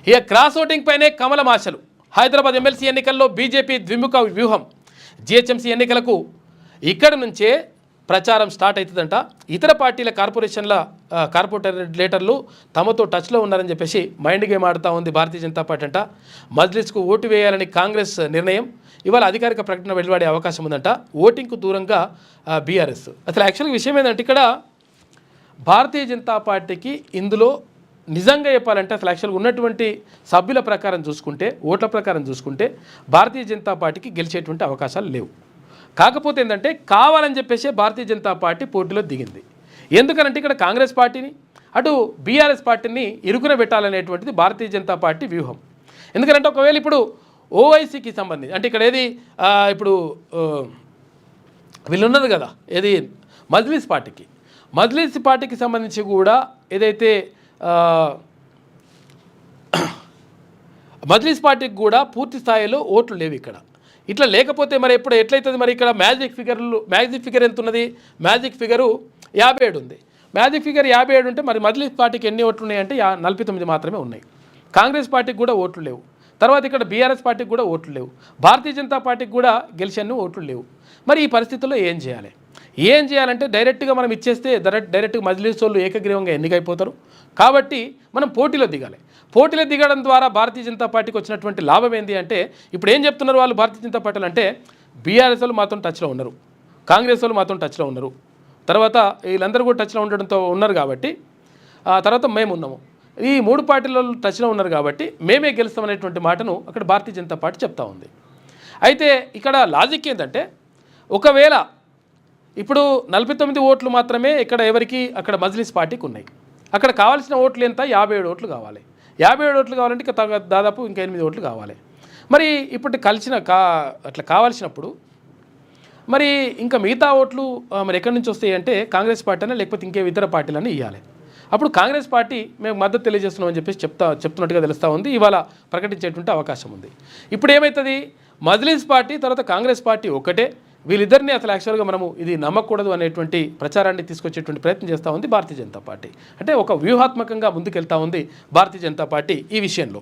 ఇక cross voting పైనే కమలం ఆశలు. హైదరాబాద్ ఎమ్మెల్సీ ఎన్నికల్లో బీజేపీ ద్విముఖ వ్యూహం. జిహెచ్ఎంసీ ఎన్నికలకు ఇక్కడి నుంచే ప్రచారం స్టార్ట్ అవుతుందంట. ఇతర పార్టీల కార్పొరేటర్లు తమతో టచ్లో ఉన్నారని చెప్పేసి మైండ్ గేమ్ ఆడుతూ ఉంది భారతీయ జనతా పార్టీ అంట. మజ్లిస్కు ఓటు వేయాలని కాంగ్రెస్ నిర్ణయం. ఇవాళ అధికారిక ప్రకటన వెలువడే అవకాశం ఉందంట. ఓటింగ్కు దూరంగా బీఆర్ఎస్. అసలు యాక్చువల్గా విషయం ఏంటంటే ఇక్కడ భారతీయ జనతా పార్టీకి ఇందులో నిజంగా చెప్పాలంటే అసలు యాక్చువల్గా ఉన్నటువంటి సభ్యుల ప్రకారం చూసుకుంటే, ఓట్ల ప్రకారం చూసుకుంటే భారతీయ జనతా పార్టీకి గెలిచేటువంటి అవకాశాలు లేవు. కాకపోతే ఏంటంటే కావాలని చెప్పేసి భారతీయ జనతా పార్టీ పోటీలో దిగింది. ఎందుకనంటే ఇక్కడ కాంగ్రెస్ పార్టీని అటు బీఆర్ఎస్ పార్టీని ఇరుకున పెట్టాలనేటువంటిది భారతీయ జనతా పార్టీ వ్యూహం. ఎందుకంటే ఒకవేళ ఇప్పుడు ఓవైసీకి సంబంధించి అంటే ఇక్కడ ఏది ఇప్పుడు వీళ్ళు ఉన్నది కదా ఏది మజ్లిస్ పార్టీకి సంబంధించి కూడా ఏదైతే మజ్లిస్ పార్టీకి కూడా పూర్తి స్థాయిలో ఓట్లు లేవు ఇక్కడ. ఇట్లా లేకపోతే మరి ఎప్పుడు ఎట్లయితుంది? మరి ఇక్కడ మ్యాజిక్ ఫిగర్ ఎంత ఉన్నది? మ్యాజిక్ ఫిగరు 57 ఉంది. మ్యాజిక్ ఫిగర్ 57 ఉంటే మరి మజ్లిస్ పార్టీకి ఎన్ని ఓట్లు ఉన్నాయంటే 49 మాత్రమే ఉన్నాయి. కాంగ్రెస్ పార్టీకి కూడా ఓట్లు లేవు. తర్వాత ఇక్కడ బీఆర్ఎస్ పార్టీకి కూడా ఓట్లు లేవు. భారతీయ జనతా పార్టీకి కూడా గెలిచన్ని ఓట్లు లేవు. మరి ఈ పరిస్థితుల్లో ఏం చేయాలంటే డైరెక్ట్గా మనం ఇచ్చేస్తే డైరెక్ట్గా మజ్లిస్ వాళ్ళు ఏకగ్రీవంగా ఎన్నికైపోతారు. కాబట్టి మనం పోటీలో దిగడం ద్వారా భారతీయ జనతా పార్టీకి వచ్చినటువంటి లాభం ఏంటి అంటే ఇప్పుడు ఏం చెప్తున్నారు వాళ్ళు భారతీయ జనతా పార్టీలు అంటే బీఆర్ఎస్ వాళ్ళు మాత్రం టచ్లో ఉన్నారు, కాంగ్రెస్ వాళ్ళు మాత్రం టచ్లో ఉన్నారు, తర్వాత వీళ్ళందరూ కూడా టచ్లో ఉండడంతో ఉన్నారు కాబట్టి తర్వాత మేము ఉన్నాము, ఈ 3 పార్టీల టచ్లో ఉన్నారు కాబట్టి మేమే గెలుస్తామనేటువంటి మాటను అక్కడ భారతీయ జనతా పార్టీ చెప్తా ఉంది. అయితే ఇక్కడ లాజిక్ ఏంటంటే ఒకవేళ ఇప్పుడు 49 ఓట్లు మాత్రమే ఇక్కడ ఎవరికి అక్కడ మజ్లిస్ పార్టీకి ఉన్నాయి. అక్కడ కావాల్సిన ఓట్లు ఎంత? 57 ఓట్లు కావాలి. 57 ఓట్లు కావాలంటే ఇక దాదాపు ఇంకా 8 ఓట్లు కావాలి. మరి ఇప్పుడు అట్లా కావాల్సినప్పుడు మరి ఇంకా మిగతా ఓట్లు మరి ఎక్కడి నుంచి వస్తాయి అంటే కాంగ్రెస్ పార్టీనే లేకపోతే ఇంకే ఇతర పార్టీలని ఇవ్వాలి. అప్పుడు కాంగ్రెస్ పార్టీ మేము మద్దతు తెలియజేస్తున్నామని చెప్పేసి చెప్తున్నట్టుగా తెలుస్తూ ఉంది. ఇవాళ ప్రకటించేటువంటి అవకాశం ఉంది. ఇప్పుడు ఏమవుతుంది? మజ్లిస్ పార్టీ తర్వాత కాంగ్రెస్ పార్టీ ఒకటే. వీళ్ళిద్దరిని అసలు యాక్చువల్గా మనము ఇది నమ్మకూడదు అనేటువంటి ప్రచారాన్ని తీసుకొచ్చేటువంటి ప్రయత్నం చేస్తూ ఉంది భారతీయ జనతా పార్టీ. అంటే ఒక వ్యూహాత్మకంగా ముందుకెళ్తా ఉంది భారతీయ జనతా పార్టీ ఈ విషయంలో.